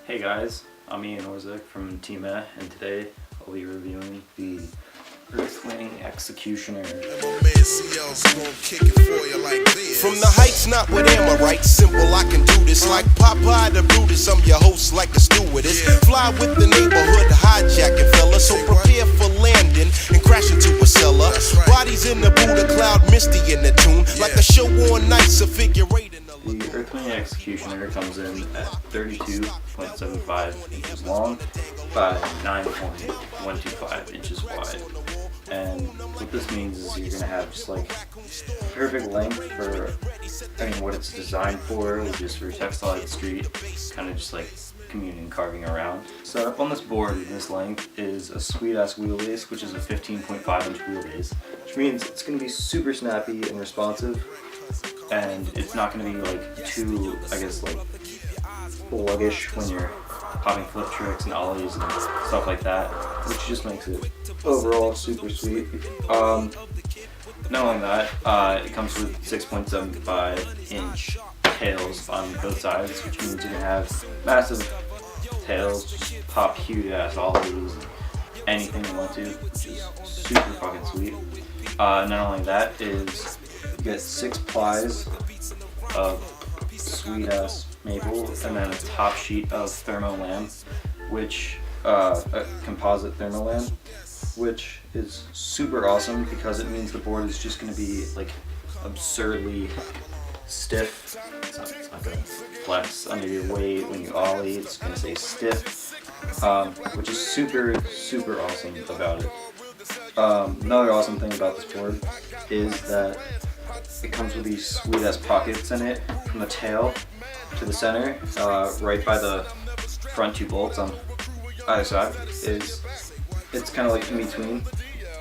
Hey guys, I'm Ian Orzek from Team E, and today I'll be reviewing the Earthwing Executioner. From the heights, not with Amorite, simple, I can do this like Popeye the Brutus. I'm your host like a stewardess. Fly with the neighborhood, hijacking fella. So prepare for landing and crash into a cellar. Bodies in the Buddha cloud, misty in the tune, like a show on nights, a figure eight in the The Earthwing Executioner comes in at 32.75 inches long by 9.125 inches wide. And what this means is you're going to have just like perfect length for, what it's designed for, which is for textile street, kind of just like commuting, carving around. Set up on this board in this length is a sweet ass wheelbase, which is a 15.5 inch wheelbase, which means it's going to be super snappy and responsive, and it's not going to be like too, sluggish when you're popping flip tricks and ollies and stuff like that, which just makes it overall super sweet. Not only that, it comes with 6.75 inch tails on both sides, which means you can have massive tails, just pop huge ass ollies, anything you want to, which is super fucking sweet. Not only that is you get 6 plies of sweet ass maple, and then a top sheet of thermolam, which a composite thermolam, which is super awesome because it means the board is just going to be like absurdly stiff. It's not going to flex under your weight when you ollie. It's going to stay stiff, which is super awesome about it. Another awesome thing about this board is that it comes with these sweet ass pockets in it, from the tail to the center, right by the front 2 bolts on either side. It's kind of like in between.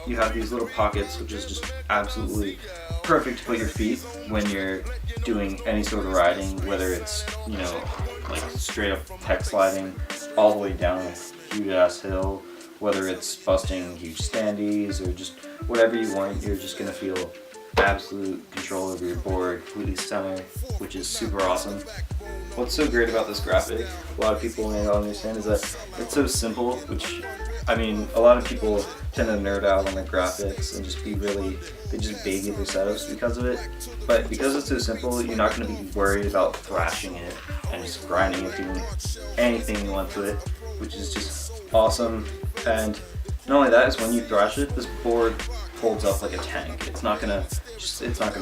You have these little pockets, which is just absolutely perfect to put your feet when you're doing any sort of riding, whether it's like straight up tech sliding all the way down a huge ass hill, whether it's busting huge standees or just whatever you want. You're just gonna feel absolute control over your board, completely center, which is super awesome. What's so great about this graphic, a lot of people may not understand, is that it's so simple, which, a lot of people tend to nerd out on the graphics and just they just baby their setups because of it. But because it's so simple, you're not going to be worried about thrashing it and just grinding it, doing anything you want to it, which is just awesome. And not only that, is when you thrash it, this board holds up like a tank. It's not gonna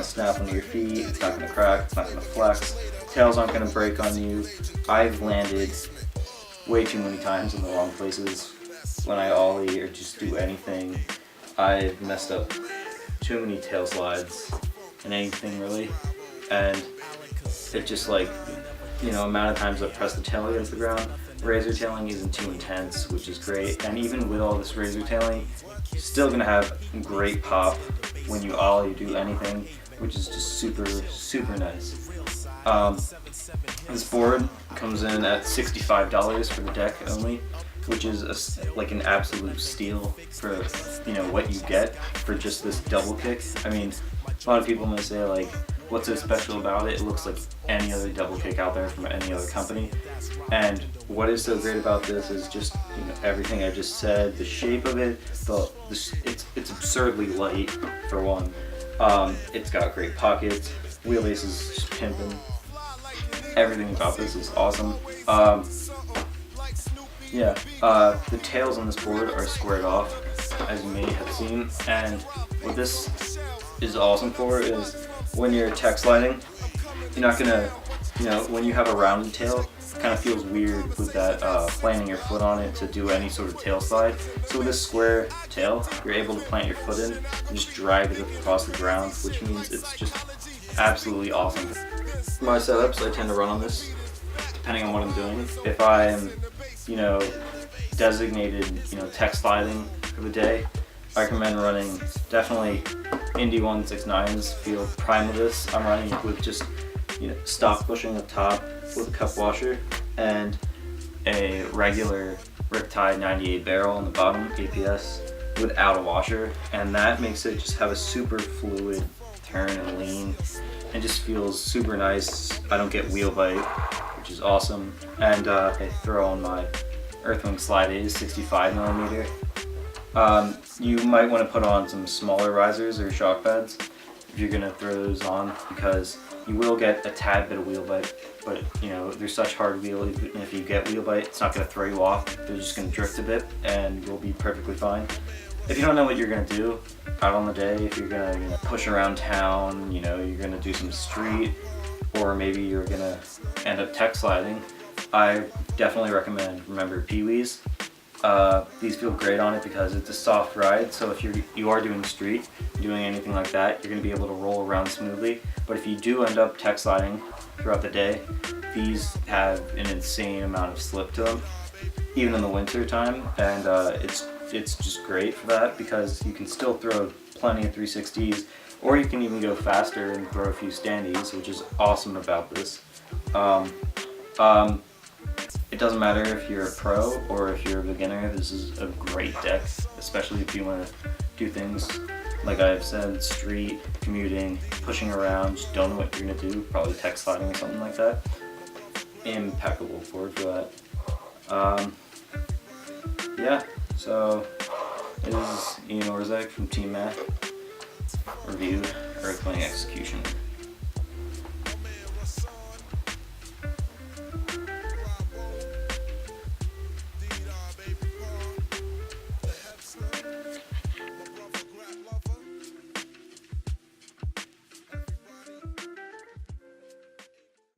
snap under your feet. It's not gonna crack. It's not gonna flex. Tails aren't gonna break on you. I've landed way too many times in the wrong places when I ollie or just do anything. I've messed up too many tail slides and anything really, and it just amount of times I've pressed the tail against the ground. Razor tailing isn't too intense, which is great, and even with all this razor tailing, you're still gonna have great pop when you ollie, do anything, which is just super nice. This board comes in at $65 for the deck only, which is an absolute steal for what you get for just this double kick. A lot of people may say what's so special about it? It looks like any other double kick out there from any other company. And what is so great about this is just everything I just said. The shape of it, it's absurdly light for one. It's got great pockets. Wheelbase is just pimping. Everything about this is awesome. The tails on this board are squared off, as you may have seen. And what this is awesome for is when you're tech sliding, you're not gonna, when you have a rounded tail, it kind of feels weird with that planting your foot on it to do any sort of tail slide. So with this square tail, you're able to plant your foot in and just drag it across the ground, which means it's just absolutely awesome. For my setups, I tend to run on this, depending on what I'm doing. If I'm, designated, tech sliding for the day, I recommend running definitely Indy 169's Field Prime of this. I'm running it with just stock bushing up top with a cup washer and a regular Riptide 98 barrel on the bottom, APS, without a washer, and that makes it just have a super fluid turn and lean and just feels super nice. I don't get wheel bite, which is awesome. And I throw on my Earthwing Slide A's 65mm. You might want to put on some smaller risers or shock pads if you're going to throw those on, because you will get a tad bit of wheel bite, but you know, they're such hard wheel, and if you get wheel bite, it's not going to throw you off. They're just going to drift a bit and you'll be perfectly fine. If you don't know what you're going to do out on the day, if you're going to push around town, you know, you're going to do some street, or maybe you're going to end up tech sliding, I definitely recommend, remember, Pee-wees. These feel great on it because it's a soft ride, so if you are doing street, doing anything like that, you're going to be able to roll around smoothly. But if you do end up tech sliding throughout the day, these have an insane amount of slip to them, even in the winter time, and it's just great for that because you can still throw plenty of 360s, or you can even go faster and throw a few standees, which is awesome about this. It doesn't matter if you're a pro or if you're a beginner, this is a great deck, especially if you want to do things, like I've said, street, commuting, pushing around, just don't know what you're going to do, probably tech sliding or something like that. Impeccable board for that. Yeah, so this is Ian Orzek from Team Math, reviewed Earthwing Executioner.